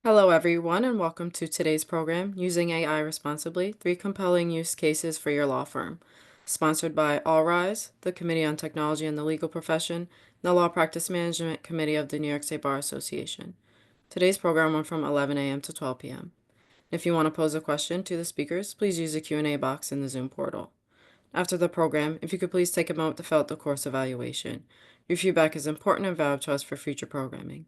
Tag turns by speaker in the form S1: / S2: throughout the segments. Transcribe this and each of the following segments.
S1: Hello, everyone, and welcome to today's program, Using AI Responsibly, 3 Compelling Use Cases for Your Law Firm. Sponsored by AllRize, the Committee on Technology and the Legal Profession, and the Law Practice Management Committee of the New York State Bar Association. Today's program went from 11 a.m. to 12 p.m. If you want to pose a question to the speakers, please use the Q&A box in the Zoom portal. After the program, if you could please take a moment to fill out the course evaluation. Your feedback is important and valuable to us for future programming.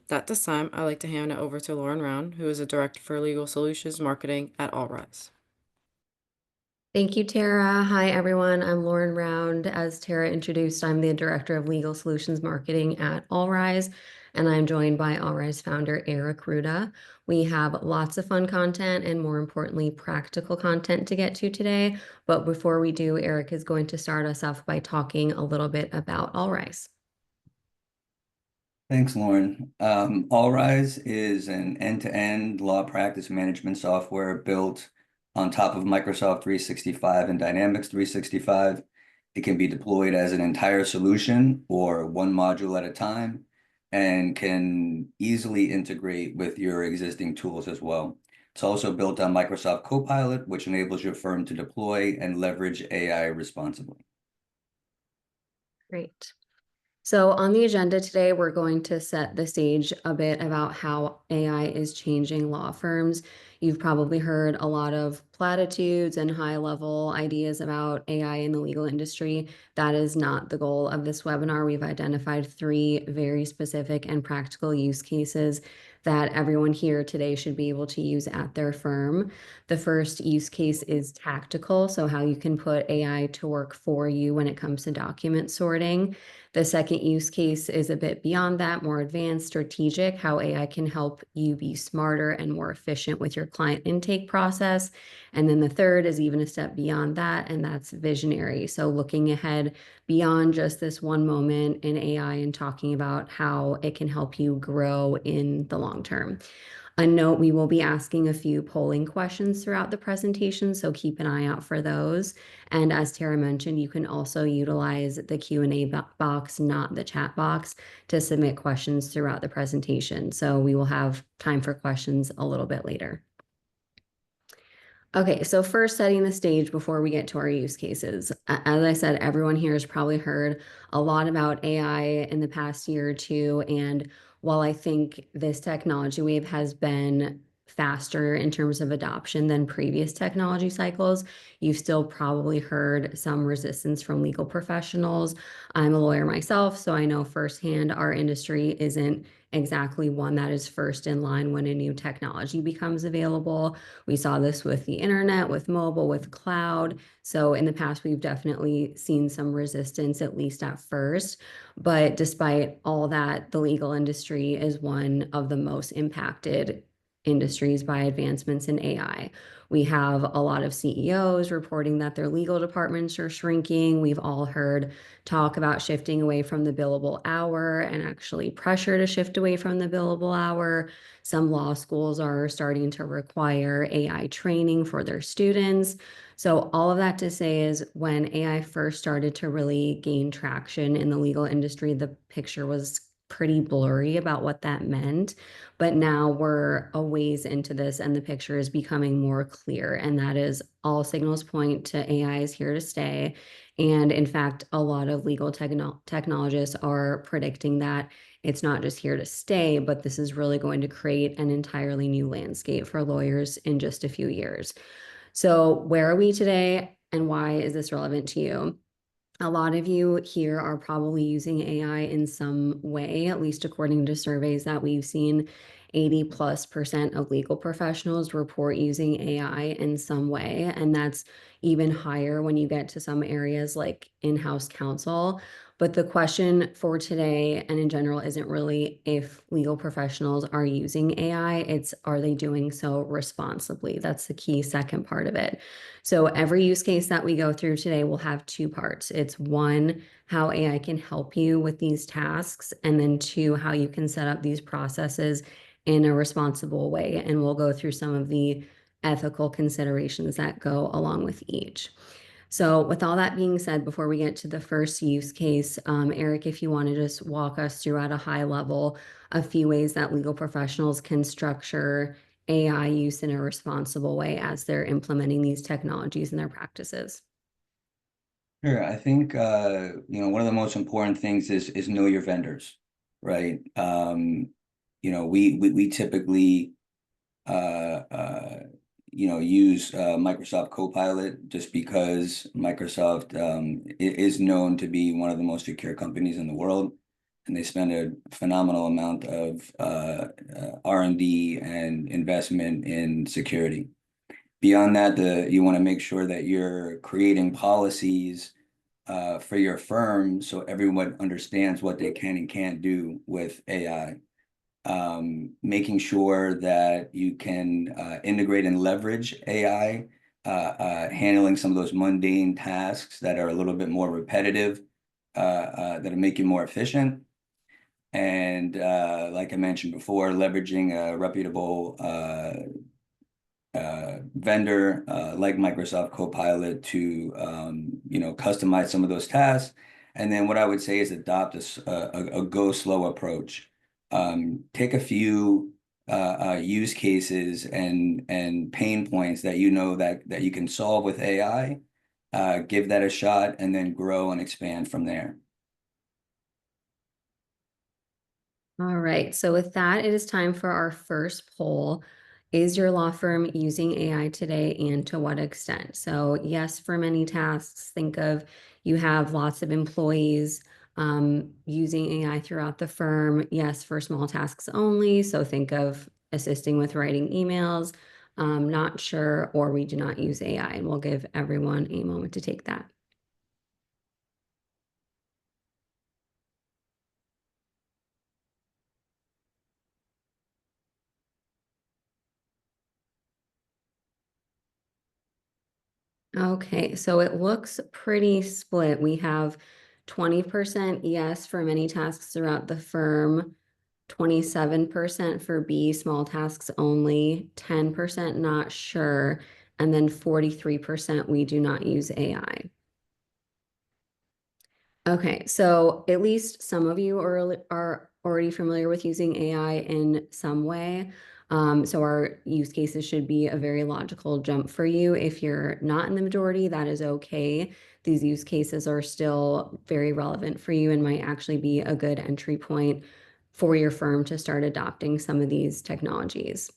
S1: At this time, I'd like to hand it over to Lauren Round, who is a Director for Legal Solutions Marketing at AllRize.
S2: Thank you, Tara. Hi, everyone. I'm Lauren Round. As Tara introduced, I'm the Director of Legal Solutions Marketing at AllRize, and I'm joined by AllRize founder Eric Ruda. We have lots of fun content and, more importantly, practical content to get to today. But before we do, Eric is going to start us off by talking a little bit about AllRize.
S3: Thanks, Lauren. AllRize is an end-to-end law practice management software built on top of Microsoft 365 and Dynamics 365. It can be deployed as an entire solution or one module at a time and can easily integrate with your existing tools as well. It's also built on Microsoft Copilot, which enables your firm to deploy and leverage AI responsibly.
S2: Great. So on the agenda today, we're going to set the stage a bit about how AI is changing law firms. You've probably heard a lot of platitudes and high-level ideas about AI in the legal industry. That is not the goal of this webinar. We've identified 3 very specific and practical use cases that everyone here today should be able to use at their firm. The first use case is tactical, so how you can put AI to work for you when it comes to document sorting. The second use case is a bit beyond that, more advanced, strategic, how AI can help you be smarter and more efficient with your client intake process. And then the third is even a step beyond that, and that's visionary. So looking ahead beyond just this one moment in AI and talking about how it can help you grow in the long term. A note, we will be asking a few polling questions throughout the presentation, so keep an eye out for those. And as Tara mentioned, you can also utilize the Q&A box, not the chat box, to submit questions throughout the presentation. So we will have time for questions a little bit later. Okay, so first setting the stage before we get to our use cases. As I said, everyone here has probably heard a lot about AI in the past year or two, and while I think this technology wave has been faster in terms of adoption than previous technology cycles, you've still probably heard some resistance from legal professionals. I'm a lawyer myself, so I know firsthand our industry isn't exactly one that is first in line when a new technology becomes available. We saw this with the internet, with mobile, with cloud. So in the past, we've definitely seen some resistance, at least at first. But despite all that, the legal industry is one of the most impacted industries by advancements in AI. We have a lot of CEOs reporting that their legal departments are shrinking. We've all heard talk about shifting away from the billable hour and actually pressure to shift away from the billable hour. Some law schools are starting to require AI training for their students. So all of that to say is when AI first started to really gain traction in the legal industry, the picture was pretty blurry about what that meant. But now we're a ways into this and the picture is becoming more clear. And that is all signals point to AI is here to stay. And in fact, a lot of legal technologists are predicting that it's not just here to stay, but this is really going to create an entirely new landscape for lawyers in just a few years. So where are we today and why is this relevant to you? A lot of you here are probably using AI in some way, at least according to surveys that we've seen. 80+% of legal professionals report using AI in some way, and that's even higher when you get to some areas like in-house counsel. But the question for today and in general isn't really if legal professionals are using AI, it's are they doing so responsibly? That's the key second part of it. So every use case that we go through today will have 2 parts. It's 1, how AI can help you with these tasks, and then 2, how you can set up these processes in a responsible way. And we'll go through some of the ethical considerations that go along with each. So with all that being said, before we get to the first use case, Eric, if you want to just walk us through at a high level a few ways that legal professionals can structure AI use in a responsible way as they're implementing these technologies in their practices.
S3: Sure. I think one of the most important things is know your vendors, right? We typically uh, uh, use Microsoft Copilot just because Microsoft is known to be one of the most secure companies in the world, and they spend a phenomenal amount of R&D and investment in security. Beyond that, you want to make sure that you're creating policies for your firm so everyone understands what they can and can't do with AI. Making sure that you can integrate and leverage AI, handling some of those mundane tasks that are a little bit more repetitive, that'll make you more efficient. And like I mentioned before, leveraging a reputable vendor like Microsoft Copilot to customize some of those tasks. And then what I would say is adopt a go slow approach. Take a few use cases and pain points that you know that you can solve with AI, give that a shot, and then grow and expand from there.
S2: All right, so with that, it is time for our first poll. Is your law firm using AI today, and to what extent? So yes, for many tasks, think of you have lots of employees using AI throughout the firm. Yes, for small tasks only. So think of assisting with writing emails, not sure, or we do not use AI. And we'll give everyone a moment to take that. Okay, so it looks pretty split. We have 20% yes for many tasks throughout the firm, 27% for B, small tasks only, 10% not sure, and then 43% we do not use AI. Okay, so at least some of you are already familiar with using AI in some way. So our use cases should be a very logical jump for you. If you're not in the majority, that is okay. These use cases are still very relevant for you and might actually be a good entry point for your firm to start adopting some of these technologies.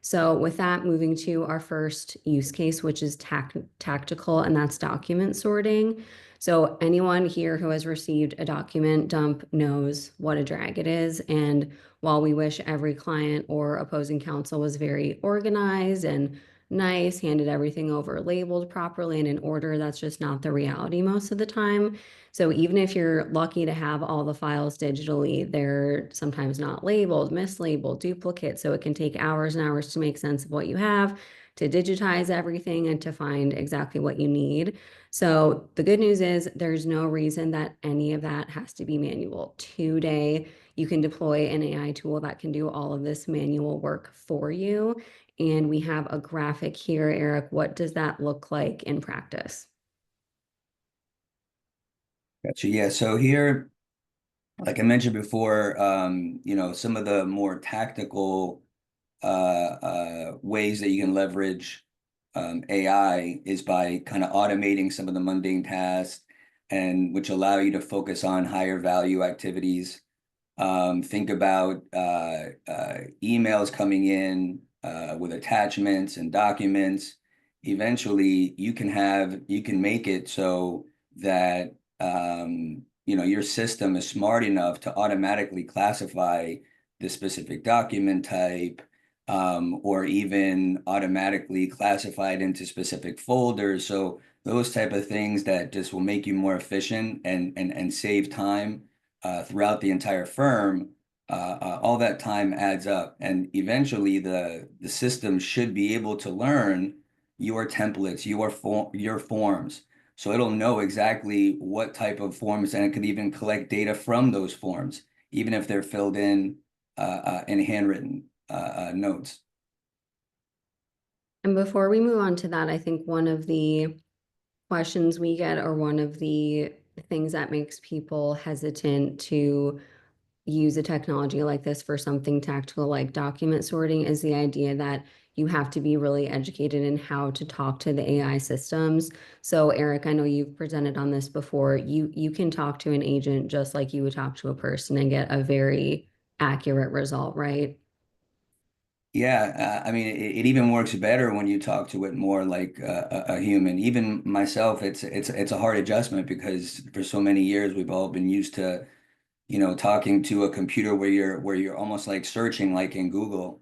S2: So with that, moving to our first use case, which is tactical, and that's document sorting. So anyone here who has received a document dump knows what a drag it is. And while we wish every client or opposing counsel was very organized and nice, handed everything over labeled properly and in order, that's just not the reality most of the time. So even if you're lucky to have all the files digitally, they're sometimes not labeled, mislabeled, duplicate. So it can take hours and hours to make sense of what you have, to digitize everything and to find exactly what you need. So the good news is there's no reason that any of that has to be manual. Today, you can deploy an AI tool that can do all of this manual work for you. And we have a graphic here, Eric. What does that look like in practice?
S3: Gotcha. Yeah. So here, like I mentioned before, some of the more tactical ways that you can leverage AI is by kind of automating some of the mundane tasks and which allow you to focus on higher value activities. Think about emails coming in with attachments and documents. Eventually, you can make it so that your system is smart enough to automatically classify the specific document type, or even automatically classify it into specific folders. So those type of things that just will make you more efficient and save time throughout the entire firm, all that time adds up. And eventually the system should be able to learn your templates, your forms. So it'll know exactly what type of forms, and it could even collect data from those forms, even if they're filled in handwritten notes.
S2: And before we move on to that, I think one of the questions we get, or one of the things that makes people hesitant to use a technology like this for something tactical like document sorting, is the idea that you have to be really educated in how to talk to the AI systems. So Eric, I know you've presented on this before. You can talk to an agent just like you would talk to a person and get a very accurate result, right?
S3: Yeah, I mean, it even works better when you talk to it more like a human. Even myself, it's a hard adjustment because for so many years we've all been used to, talking to a computer where you're almost like searching like in Google,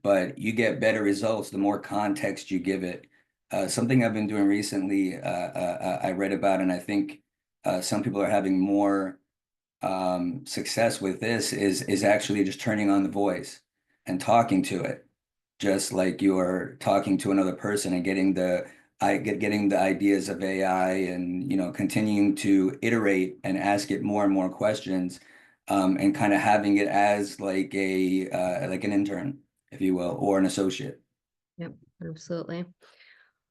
S3: but you get better results the more context you give it. Something I've been doing recently, I read about, and I think some people are having more success with this is actually just turning on the voice and talking to it, just like you're talking to another person and getting the ideas of AI and continuing to iterate and ask it more and more questions, and kind of having it as like a like an intern, if you will, or an associate.
S2: Yep, absolutely.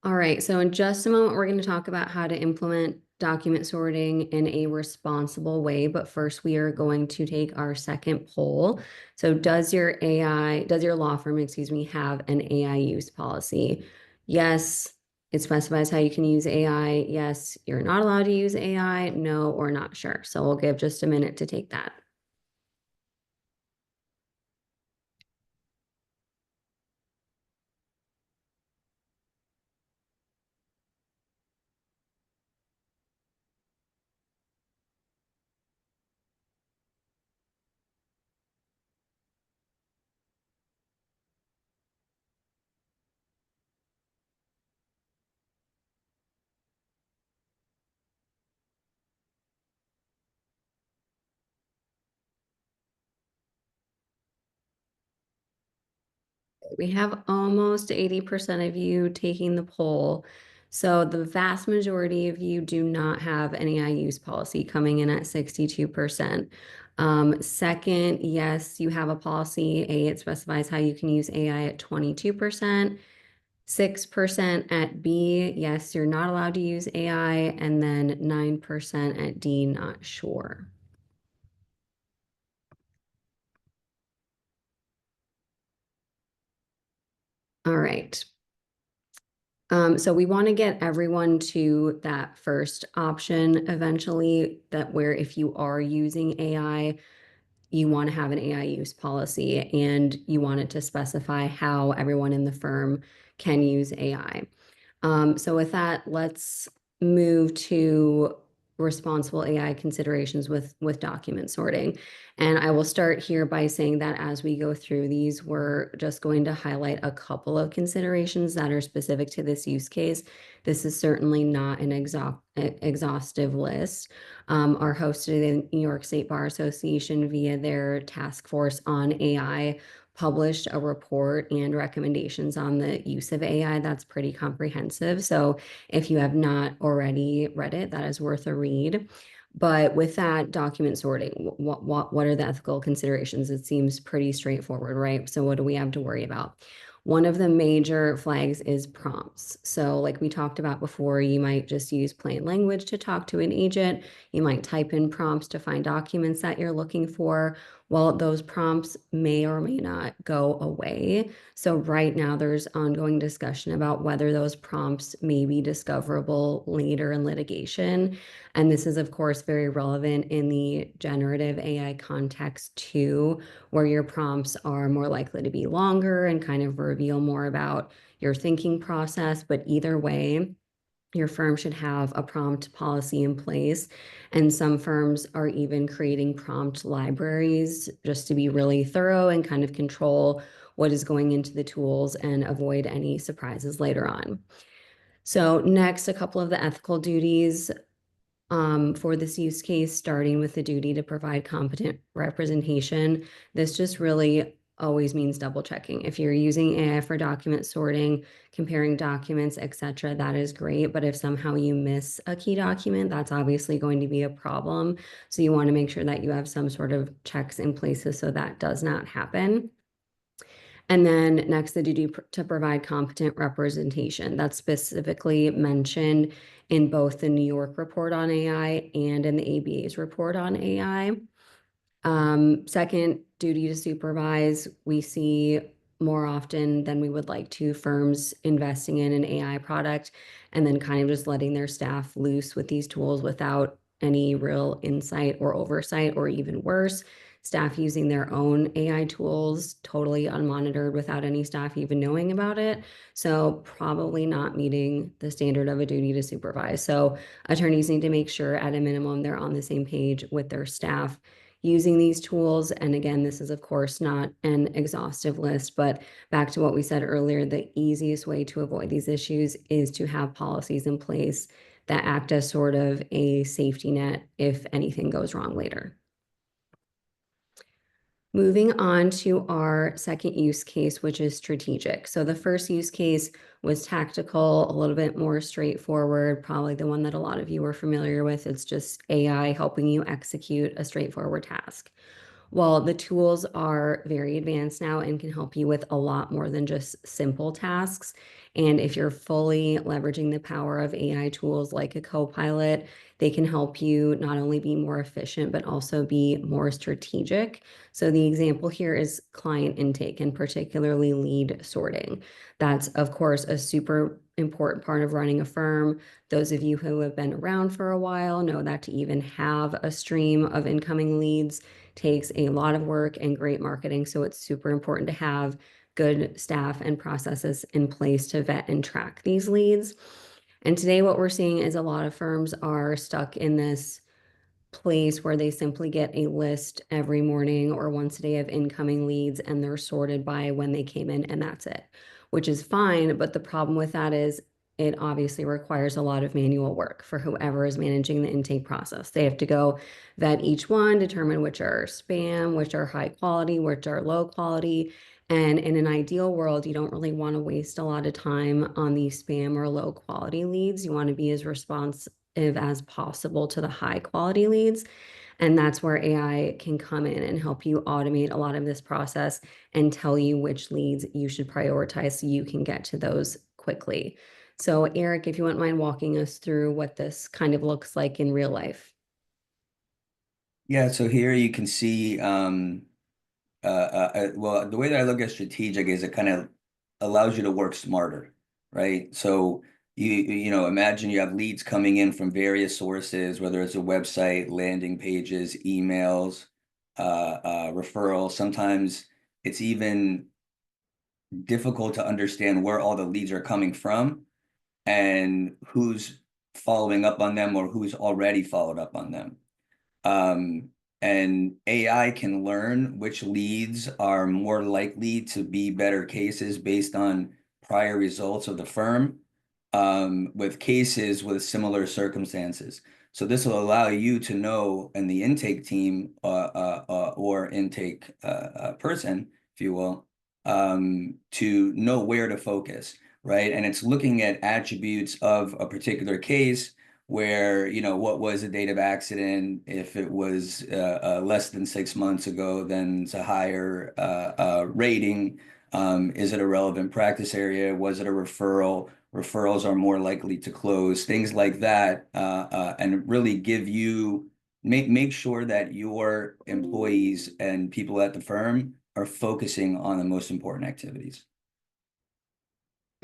S2: All right, so in just a moment, we're going to talk about how to implement document sorting in a responsible way. But first, we are going to take our second poll. So does your law firm, excuse me, have an AI use policy? Yes, it specifies how you can use AI. Yes, you're not allowed to use AI. No, or not sure. So we'll give just a minute to take that. We have almost 80% of you taking the poll. So the vast majority of you do not have an AI use policy, coming in at 62%. Second, yes, you have a policy. It specifies how you can use AI at 22%. 6% at B, yes, you're not allowed to use AI. And then 9% at D, not sure. All right. So we want to get everyone to that first option eventually, that where if you are using AI, you want to have an AI use policy and you want it to specify how everyone in the firm can use AI. So with that, let's move to responsible AI considerations with document sorting. And I will start here by saying that as we go through these, we're just going to highlight a couple of considerations that are specific to this use case. This is certainly not an exhaustive list. Our host of the New York State Bar Association, via their task force on AI, published a report and recommendations on the use of AI that's pretty comprehensive. So if you have not already read it, that is worth a read. But with that, document sorting, what are the ethical considerations? It seems pretty straightforward, right? So what do we have to worry about? One of the major flags is prompts. So like we talked about before, you might just use plain language to talk to an agent. You might type in prompts to find documents that you're looking for. Well, those prompts may or may not go away. So right now there's ongoing discussion about whether those prompts may be discoverable later in litigation. And this is, of course, very relevant in the generative AI context too, where your prompts are more likely to be longer and kind of reveal more about your thinking process. But either way, your firm should have a prompt policy in place. And some firms are even creating prompt libraries just to be really thorough and kind of control what is going into the tools and avoid any surprises later on. So next, a couple of the ethical duties for this use case, starting with the duty to provide competent representation. This just really always means double checking. If you're using AI for document sorting, comparing documents, etc., that is great. But if somehow you miss a key document, that's obviously going to be a problem. So you want to make sure that you have some sort of checks in places so that does not happen. And then next, the duty to provide competent representation. That's specifically mentioned in both the New York report on AI and in the ABA's report on AI. Second, duty to supervise. We see more often than we would like to firms investing in an AI product and then kind of just letting their staff loose with these tools without any real insight or oversight, or even worse, staff using their own AI tools totally unmonitored without any staff even knowing about it. So probably not meeting the standard of a duty to supervise. So attorneys need to make sure at a minimum they're on the same page with their staff using these tools. And again, this is of course not an exhaustive list, but back to what we said earlier, the easiest way to avoid these issues is to have policies in place that act as sort of a safety net if anything goes wrong later. Moving on to our second use case, which is strategic. So the first use case was tactical, a little bit more straightforward, probably the one that a lot of you are familiar with. It's just AI helping you execute a straightforward task. Well, the tools are very advanced now and can help you with a lot more than just simple tasks. And if you're fully leveraging the power of AI tools like a co-pilot, they can help you not only be more efficient, but also be more strategic. So the example here is client intake and particularly lead sorting. That's, of course, a super important part of running a firm. Those of you who have been around for a while know that to even have a stream of incoming leads takes a lot of work and great marketing. So it's super important to have good staff and processes in place to vet and track these leads. And today what we're seeing is a lot of firms are stuck in this place where they simply get a list every morning or once a day of incoming leads and they're sorted by when they came in, and that's it, which is fine. But the problem with that is it obviously requires a lot of manual work for whoever is managing the intake process. They have to go vet each one, determine which are spam, which are high quality, which are low quality. And in an ideal world, you don't really want to waste a lot of time on these spam or low quality leads. You want to be as responsive as possible to the high quality leads. And that's where AI can come in and help you automate a lot of this process and tell you which leads you should prioritize so you can get to those quickly. So Eric, if you wouldn't mind walking us through what this kind of looks like in real life.
S3: Yeah, so here you can see, well, the way that I look at strategic is it kind of allows you to work smarter, right? So imagine you have leads coming in from various sources, whether it's a website, landing pages, emails, referrals. Sometimes it's even difficult to understand where all the leads are coming from and who's following up on them or who's already followed up on them. And AI can learn which leads are more likely to be better cases based on prior results of the firm, with cases with similar circumstances. So this will allow you to know, and the intake team or intake person, if you will, to know where to focus, right? And it's looking at attributes of a particular case where, what was the date of accident? If it was less than 6 months ago, then it's a higher rating. Is it a relevant practice area? Was it a referral? Referrals are more likely to close, things like that, and really make sure that your employees and people at the firm are focusing on the most important activities.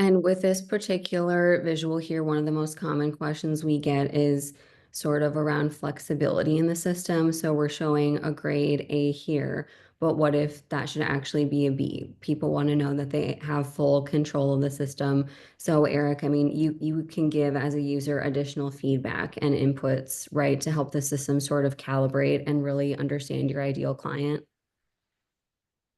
S2: And with this particular visual here, one of the most common questions we get is sort of around flexibility in the system. So we're showing a grade A here, but what if that should actually be a B? People want to know that they have full control of the system. So Eric, I mean, you can give as a user additional feedback and inputs, right, to help the system sort of calibrate and really understand your ideal client.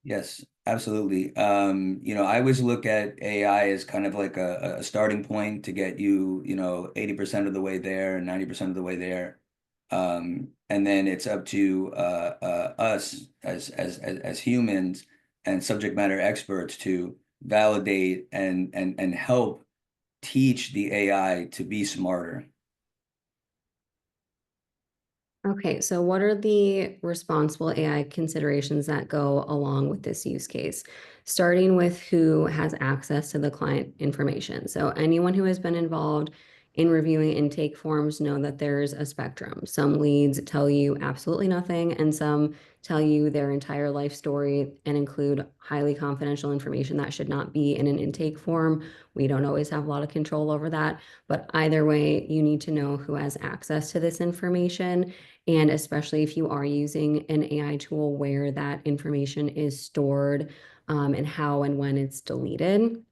S3: Yes, absolutely. I always look at AI as kind of like a starting point to get you, 80% of the way there and 90% of the way there. And then it's up to us as humans and subject matter experts to validate and help teach the AI to be smarter.
S2: Okay, so what are the responsible AI considerations that go along with this use case? Starting with who has access to the client information. So anyone who has been involved in reviewing intake forms know that there's a spectrum. Some leads tell you absolutely nothing, and some tell you their entire life story and include highly confidential information that should not be in an intake form. We don't always have a lot of control over that, but either way, you need to know who has access to this information, and especially if you are using an AI tool where that information is stored, and how and when it's deleted.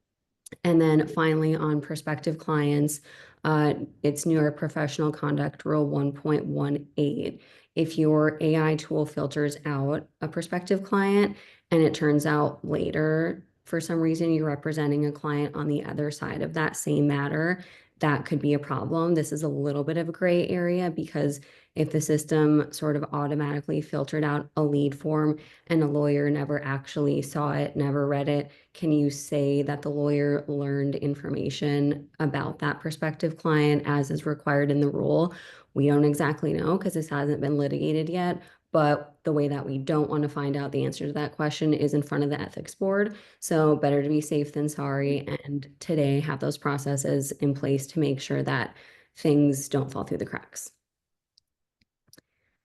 S2: And then finally, on prospective clients, it's New York Professional Conduct Rule 1.18. If your AI tool filters out a prospective client and it turns out later, for some reason, you're representing a client on the other side of that same matter, that could be a problem. This is a little bit of a gray area because if the system sort of automatically filtered out a lead form and a lawyer never actually saw it, never read it, can you say that the lawyer learned information about that prospective client as is required in the rule? We don't exactly know because this hasn't been litigated yet. But the way that we don't want to find out the answer to that question is in front of the ethics board. So better to be safe than sorry. And today have those processes in place to make sure that things don't fall through the cracks.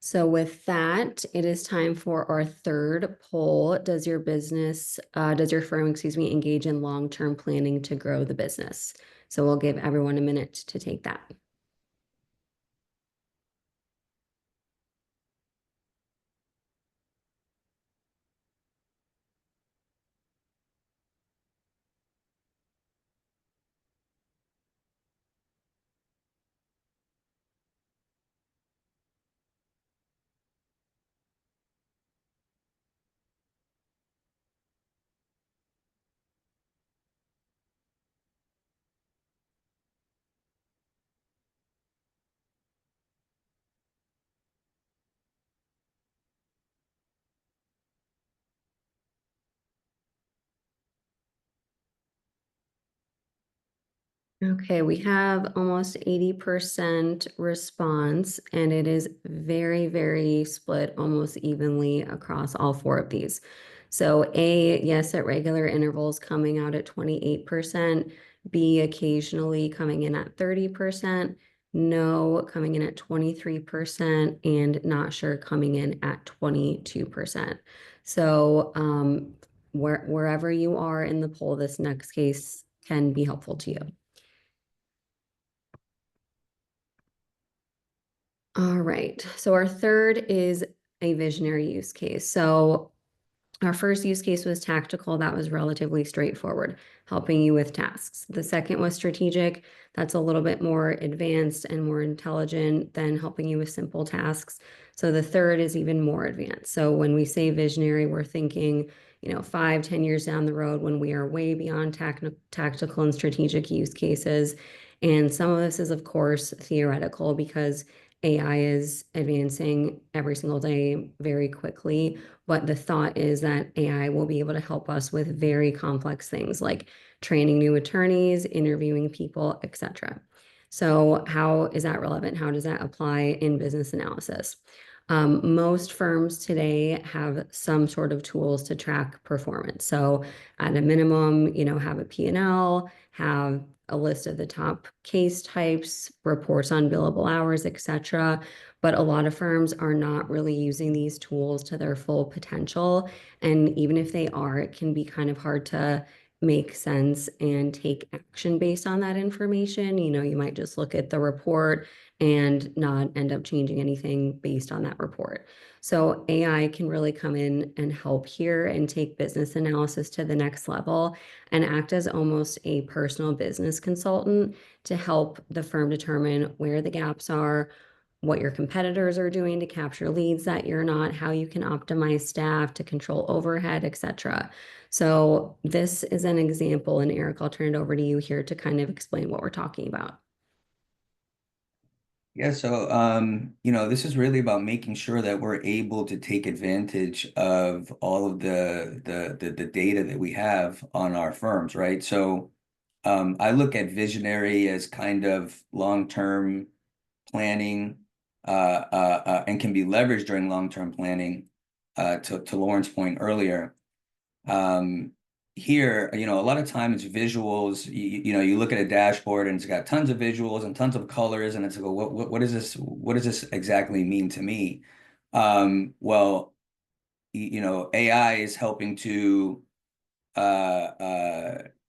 S2: So with that, it is time for our third poll. Does your firm, excuse me, engage in long-term planning to grow the business? So we'll give everyone a minute to take that. Okay, we have almost 80% response, and it is very, very split almost evenly across all four of these. So A, yes, at regular intervals coming out at 28%, B, occasionally coming in at 30%, no coming in at 23%, and not sure coming in at 22%. So wherever you are in the poll, this next case can be helpful to you. All right, so our third is a visionary use case. So our first use case was tactical. That was relatively straightforward, helping you with tasks. The second was strategic. That's a little bit more advanced and more intelligent than helping you with simple tasks. So the third is even more advanced. So when we say visionary, we're thinking, 5, 10 years down the road when we are way beyond tactical and strategic use cases. And some of this is, of course, theoretical because AI is advancing every single day very quickly. But the thought is that AI will be able to help us with very complex things like training new attorneys, interviewing people, etc. So how is that relevant? How does that apply in business analysis? Most firms today have some sort of tools to track performance. So at a minimum, have a P&L, have a list of the top case types, reports on billable hours, etc. But a lot of firms are not really using these tools to their full potential. And even if they are, it can be kind of hard to make sense and take action based on that information. You might just look at the report and not end up changing anything based on that report. So AI can really come in and help here and take business analysis to the next level and act as almost a personal business consultant to help the firm determine where the gaps are, what your competitors are doing to capture leads that you're not, how you can optimize staff to control overhead, etc. So this is an example, and Eric, I'll turn it over to you here to kind of explain what we're talking about.
S3: Yeah, so this is really about making sure that we're able to take advantage of all of the data that we have on our firms, right? So I look at visionary as kind of long-term planning and can be leveraged during long-term planning, to Lauren's point earlier. Um, Here, a lot of times visuals, you look at a dashboard and it's got tons of visuals and tons of colors, and it's like, well, what is this? What does this exactly mean to me? Well, AI is helping to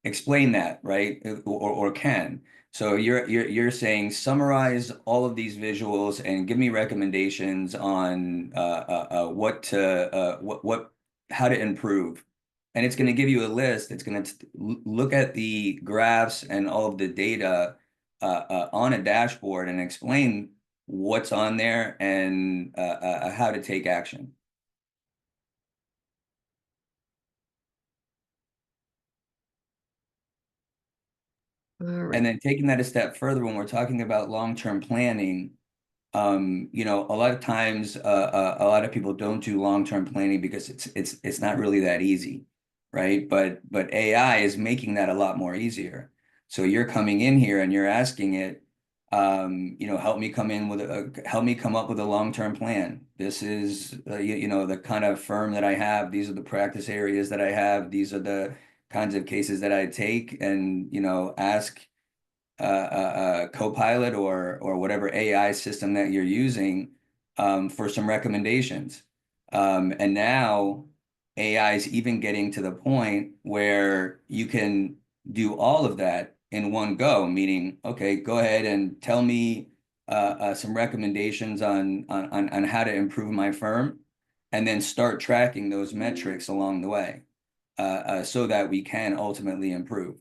S3: explain that, right? Or can. So you're saying summarize all of these visuals and give me recommendations on what to what how to improve. And it's going to give you a list. It's going to look at the graphs and all of the data on a dashboard and explain what's on there and how to take action.
S2: All
S3: And
S2: right.
S3: then taking that a step further, when we're talking about long-term planning, a lot of times, a lot of people don't do long-term planning because it's not really that easy, right? But AI is making that a lot more easier. So you're coming in here and you're asking it, help me come up with a long-term plan. This is, the kind of firm that I have. These are the practice areas that I have. These are the kinds of cases that I take, and ask Copilot or whatever AI system that you're using, for some recommendations. And now AI is even getting to the point where you can do all of that in one go, meaning, okay, go ahead and tell me some recommendations on how to improve my firm, and then start tracking those metrics along the way, so that we can ultimately improve.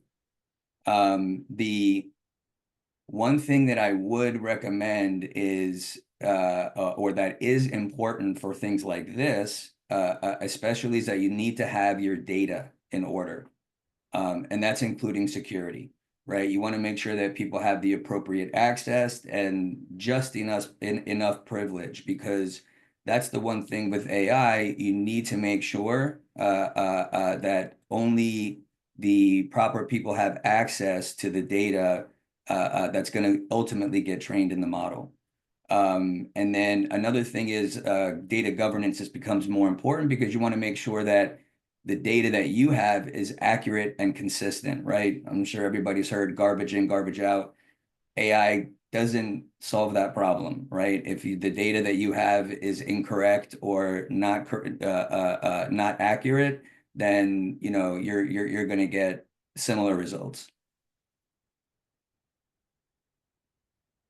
S3: The one thing that I would recommend is, or that is important for things like this, especially, is that you need to have your data in order. And that's including security, right? You want to make sure that people have the appropriate access and just enough privilege, because that's the one thing with AI. You need to make sure that only the proper people have access to the data that's going to ultimately get trained in the model. And then another thing is, data governance just becomes more important, because you want to make sure that the data that you have is accurate and consistent, right? I'm sure everybody's heard garbage in, garbage out. AI doesn't solve that problem, right? If the data that you have is incorrect or not accurate, then you're going to get similar results.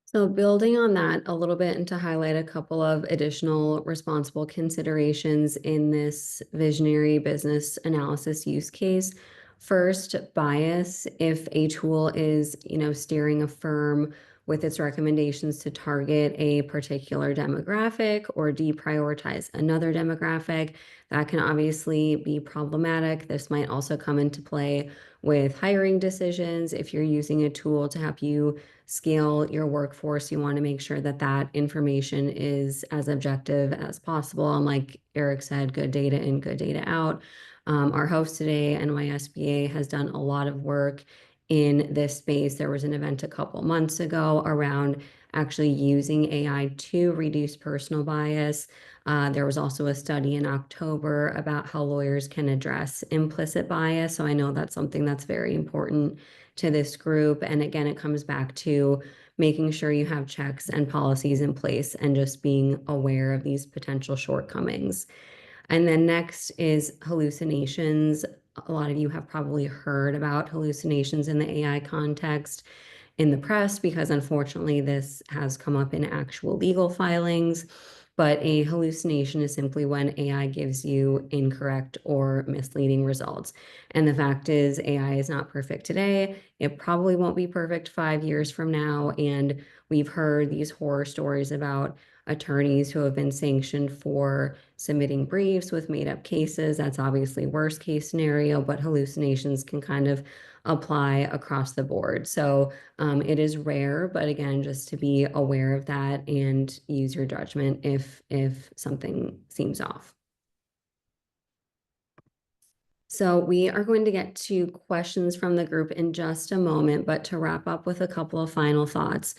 S2: So building on that a little bit, and to highlight a couple of additional responsible considerations in this visionary business analysis use case. First, bias. If a tool is, steering a firm with its recommendations to target a particular demographic or deprioritize another demographic, that can obviously be problematic. This might also come into play with hiring decisions. If you're using a tool to help you scale your workforce, you want to make sure that that information is as objective as possible. And like Eric said, good data in, good data out. Our host today, NYSBA, has done a lot of work in this space. There was an event a couple months ago around actually using AI to reduce personal bias. There was also a study in October about how lawyers can address implicit bias. So I know that's something that's very important to this group. And again, it comes back to making sure you have checks and policies in place and just being aware of these potential shortcomings. And then next is hallucinations. A lot of you have probably heard about hallucinations in the AI context in the press, because unfortunately this has come up in actual legal filings. But a hallucination is simply when AI gives you incorrect or misleading results. And the fact is, AI is not perfect today. It probably won't be perfect 5 years from now. And we've heard these horror stories about attorneys who have been sanctioned for submitting briefs with made up cases. That's obviously worst case scenario, but hallucinations can kind of apply across the board. So it is rare, but again, just to be aware of that and use your judgment if something seems off. So we are going to get to questions from the group in just a moment, but to wrap up with a couple of final thoughts.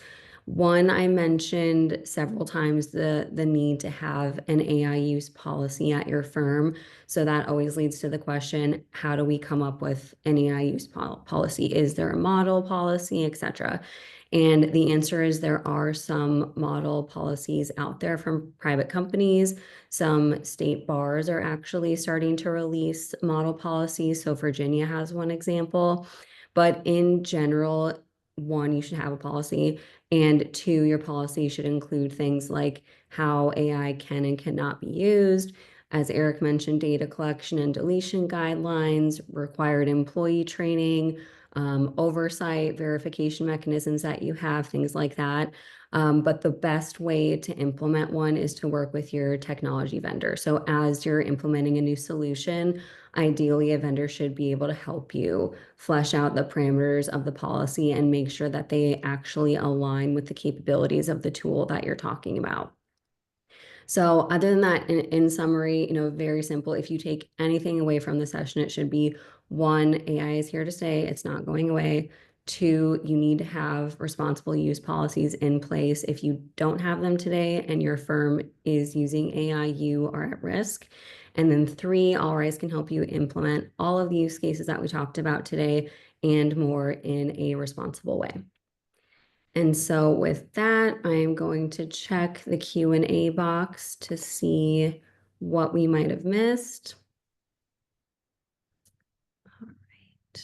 S2: One, I mentioned several times the need to have an AI use policy at your firm. So that always leads to the question, how do we come up with an AI use policy? Is there a model policy, etc.? And the answer is there are some model policies out there from private companies. Some state bars are actually starting to release model policies. So Virginia has one example. But in general, one, you should have a policy. And two, your policy should include things like how AI can and cannot be used. As Eric mentioned, data collection and deletion guidelines, required employee training, oversight, verification mechanisms that you have, things like that. But the best way to implement one is to work with your technology vendor. So as you're implementing a new solution, ideally a vendor should be able to help you flesh out the parameters of the policy and make sure that they actually align with the capabilities of the tool that you're talking about. So other than that, in summary, very simple. If you take anything away from the session, it should be one, AI is here to stay. It's not going away. Two, you need to have responsible use policies in place. If you don't have them today and your firm is using AI, you are at risk. And then three, AllRize can help you implement all of the use cases that we talked about today and more in a responsible way. And so with that, I'm going to check the Q&A box to see what we might have missed. All right.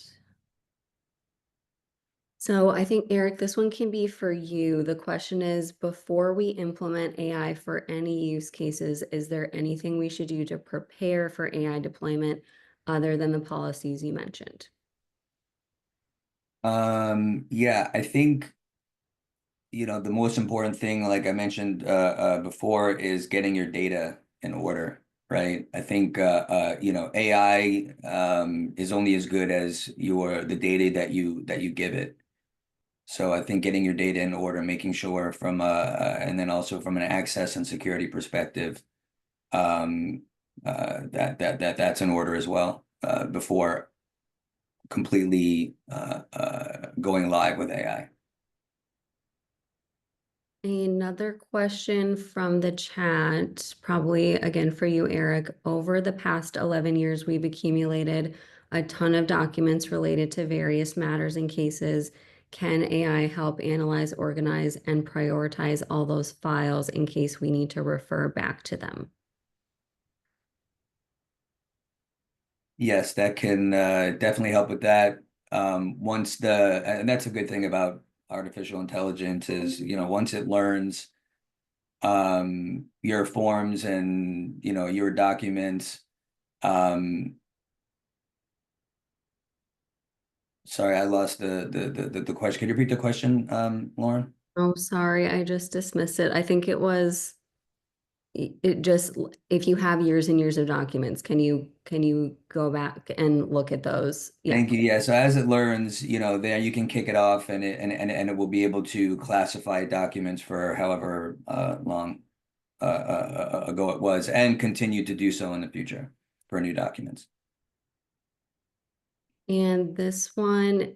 S2: So I think, Eric, this one can be for you. The question is, before we implement AI for any use cases, is there anything we should do to prepare for AI deployment other than the policies you mentioned?
S3: Yeah, I think, the most important thing, like I mentioned before, is getting your data in order, right? I think AI is only as good as the data that you give it. So I think getting your data in order, making sure and then also from an access and security perspective, that's in order as well before completely going live with AI.
S2: Another question from the chat, probably again for you, Eric. Over the past 11 years, we've accumulated a ton of documents related to various matters and cases. Can AI help analyze, organize, and prioritize all those files in case we need to refer back to them?
S3: Yes, that can definitely help with that. And that's a good thing about artificial intelligence is, once it learns your forms and, your documents. Sorry, I lost the question. Could you repeat the question, Lauren?
S2: Oh, sorry, I just dismissed it. I think it was it just, if you have years and years of documents, can you go back and look at those? Yeah.
S3: Thank you. Yeah. So as it learns, there you can kick it off and it will be able to classify documents for however long ago it was and continue to do so in the future for new documents.
S2: And this one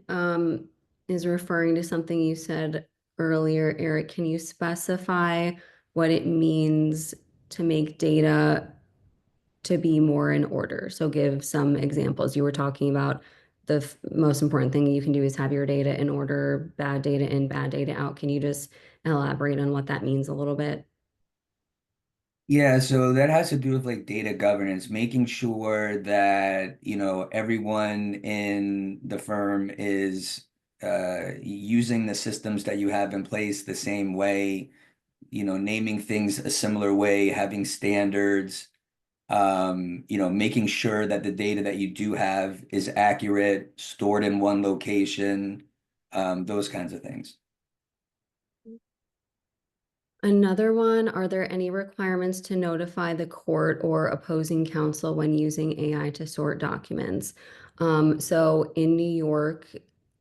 S2: is referring to something you said earlier, Eric. Can you specify what it means to make data to be more in order? So give some examples. You were talking about the most important thing you can do is have your data in order, bad data in, bad data out. Can you just elaborate on what that means a little bit?
S3: Yeah, so that has to do with like data governance, making sure that, everyone in the firm is using the systems that you have in place the same way, naming things a similar way, having standards, making sure that the data that you do have is accurate, stored in one location, those kinds of things.
S2: Another one, are there any requirements to notify the court or opposing counsel when using AI to sort documents? So in New York,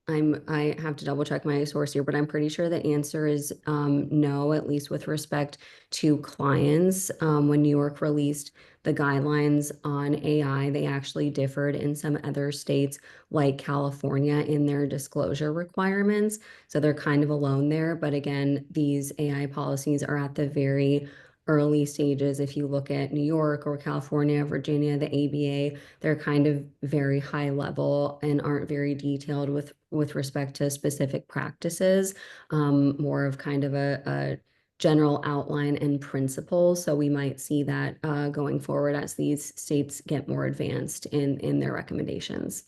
S2: I have to double check my source here, but I'm pretty sure the answer is no, at least with respect to clients. When New York released the guidelines on AI, they actually differed in some other states like California in their disclosure requirements. So they're kind of alone there. But again, these AI policies are at the very early stages. If you look at New York or California, Virginia, the ABA, they're kind of very high level and aren't very detailed with respect to specific practices, more of kind of a general outline and principles. So we might see that going forward as these states get more advanced in their recommendations.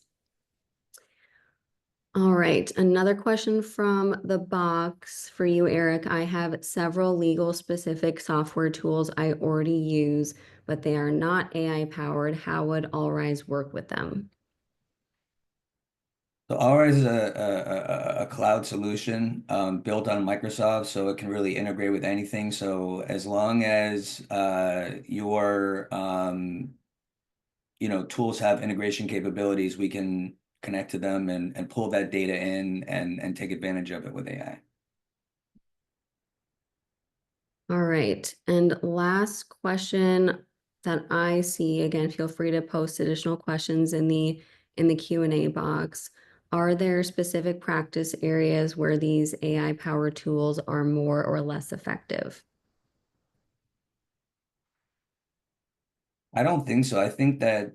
S2: All right, another question from the box for you, Eric. I have several legal specific software tools I already use, but they are not AI powered. How would AllRize work with them?
S3: So ours is a cloud solution built on Microsoft, so it can really integrate with anything. So as long as your tools have integration capabilities, we can connect to them and pull that data in and take advantage of it with AI.
S2: All right, and last question that I see, again, feel free to post additional questions in the Q&A box. Are there specific practice areas where these AI powered tools are more or less effective?
S3: I don't think so. I think that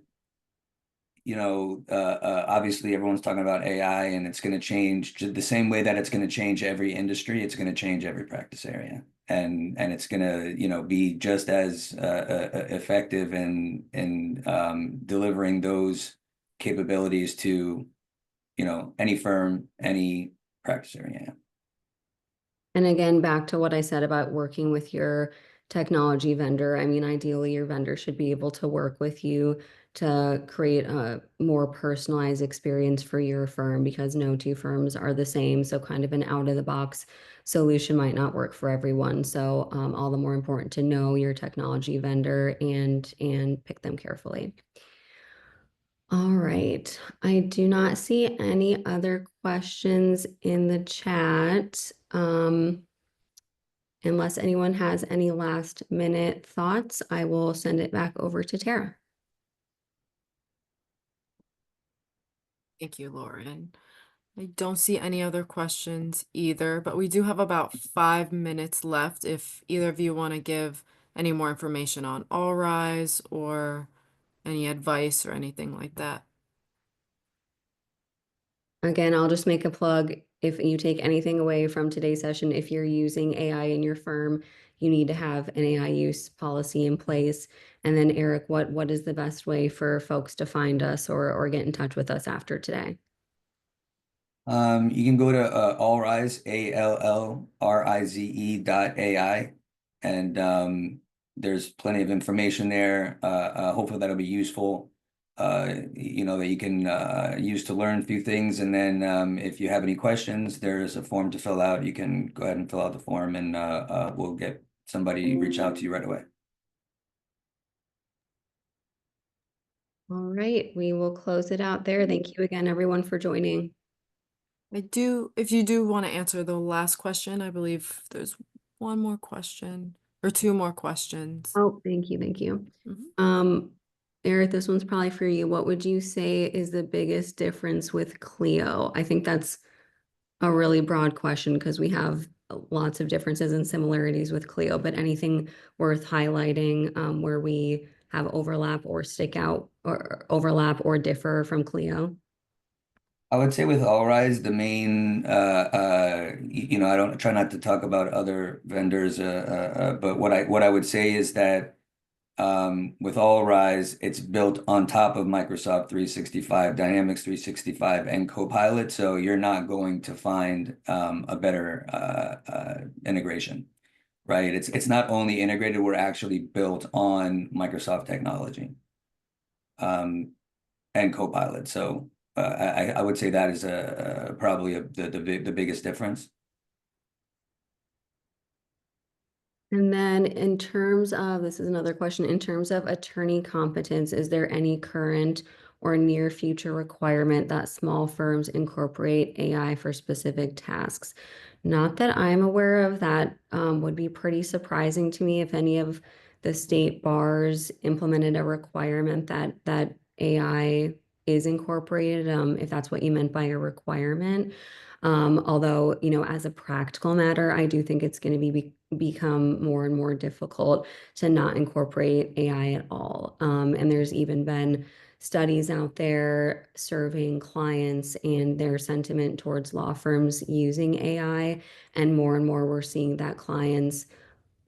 S3: obviously everyone's talking about AI and it's going to change the same way that it's going to change every industry. It's going to change every practice area, and it's going to, be just as effective in delivering those capabilities to, any firm, any practice area.
S2: And again, back to what I said about working with your technology vendor. I mean, ideally, your vendor should be able to work with you to create a more personalized experience for your firm because no two firms are the same. So kind of an out of the box solution might not work for everyone. So all the more important to know your technology vendor and pick them carefully. All right. I do not see any other questions in the chat. Unless anyone has any last minute thoughts, I will send it back over to Tara.
S1: Thank you, Lauren. I don't see any other questions either, but we do have about 5 minutes left if either of you want to give any more information on AllRize or any advice or anything like that.
S2: Again, I'll just make a plug. If you take anything away from today's session, if you're using AI in your firm, you need to have an AI use policy in place. And then Eric, what is the best way for folks to find us or get in touch with us after today?
S3: You can go to AllRize, ALLRIZE.ai, and there's plenty of information there. Hopefully that'll be useful. That you can use to learn a few things. And then if you have any questions, there's a form to fill out. You can go ahead and fill out the form, and we'll get somebody reach out to you right away.
S2: All right, we will close it out there. Thank you again, everyone, for joining.
S1: If you do want to answer the last question, I believe there's one more question or two more questions.
S2: Oh, thank you, thank you.
S1: Mhm.
S2: Eric, this one's probably for you. What would you say is the biggest difference with Clio? I think that's a really broad question because we have lots of differences and similarities with Clio, but anything worth highlighting where we have overlap or stick out or overlap or differ from Clio?
S3: I would say with AllRize, the main, I don't try not to talk about other vendors, but what I would say is that with AllRize, it's built on top of Microsoft 365, Dynamics 365, and Copilot, so you're not going to find a better integration, right? It's not only integrated, we're actually built on Microsoft technology and Copilot. So I would say that is probably the biggest difference.
S2: And then in terms of, this is another question, in terms of attorney competence, is there any current or near future requirement that small firms incorporate AI for specific tasks. Not that I'm aware of. That would be pretty surprising to me if any of the state bars implemented a requirement that AI is incorporated, if that's what you meant by a requirement. Although, as a practical matter, I do think it's going to become more and more difficult to not incorporate AI at all. And there's even been studies out there surveying clients and their sentiment towards law firms using AI. And more we're seeing that clients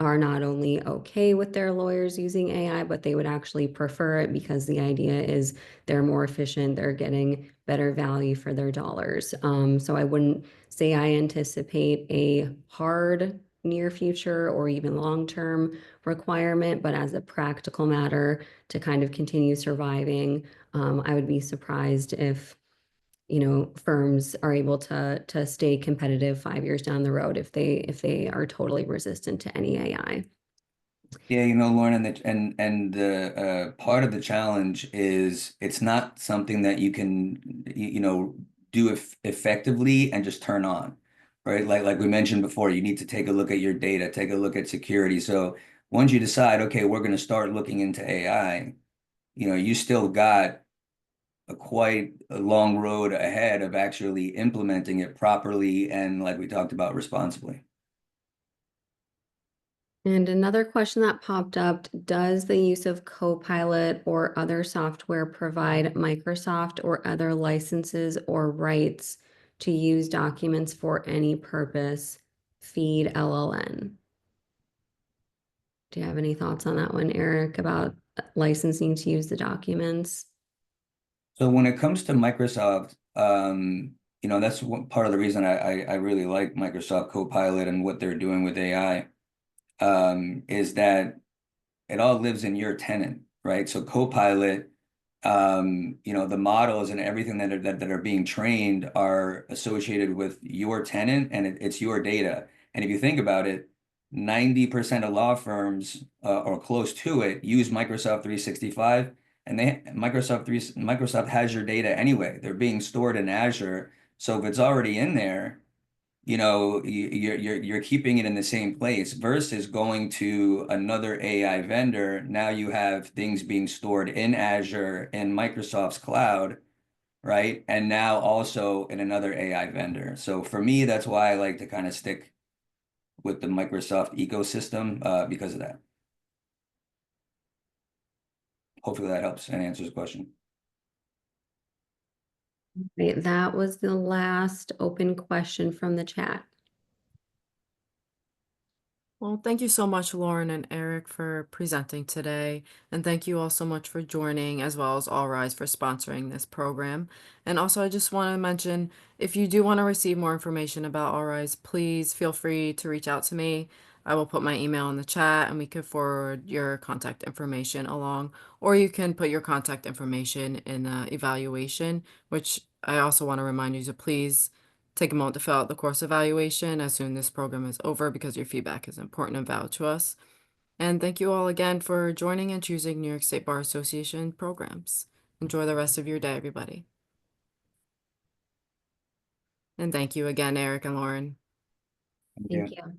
S2: are not only okay with their lawyers using AI, but they would actually prefer it because the idea is they're more efficient, they're getting better value for their dollars. So I wouldn't say I anticipate a hard near future or even long-term requirement, but as a practical matter to kind of continue surviving, I would be surprised if firms are able to stay competitive 5 years down the road if they are totally resistant to any AI.
S3: Yeah, Lauren, and the part of the challenge is it's not something that you can do effectively and just turn on, right? Like we mentioned before, you need to take a look at your data, take a look at security. So once you decide, okay, we're going to start looking into AI, you still got quite a long road ahead of actually implementing it properly and, like we talked about, responsibly.
S2: And another question that popped up, does the use of Copilot or other software provide Microsoft or other licenses or rights to use documents for any purpose? Feed LLN. Do you have any thoughts on that one, Eric, about licensing to use the documents?
S3: So when it comes to Microsoft, that's one part of the reason I really like Microsoft Copilot and what they're doing with AI, is that it all lives in your tenant, right? So Copilot, the models and everything that are being trained are associated with your tenant, and it's your data. And if you think about it, 90% of law firms, or close to it, use Microsoft 365, and Microsoft has your data anyway. They're being stored in Azure. So if it's already in there, you're keeping it in the same place versus going to another AI vendor. Now you have things being stored in Azure in Microsoft's cloud, right? And now also in another AI vendor. So for me, that's why I like to kind of stick with the Microsoft ecosystem, because of that. Hopefully that helps and answers the question.
S2: Right, that was the last open question from the chat.
S1: Well, thank you so much, Lauren and Eric, for presenting today. And thank you all so much for joining, as well as AllRize for sponsoring this program. And also, I just want to mention, if you do want to receive more information about AllRize, please feel free to reach out to me. I will put my email in the chat and we could forward your contact information along, or you can put your contact information in the evaluation, which I also want to remind you to please take a moment to fill out the course evaluation as soon as this program is over because your feedback is important and valid to us. And thank you all again for joining and choosing New York State Bar Association programs. Enjoy the rest of your day, everybody. And thank you again, Eric and Lauren.
S3: Thank
S2: Thank
S3: you.
S2: you.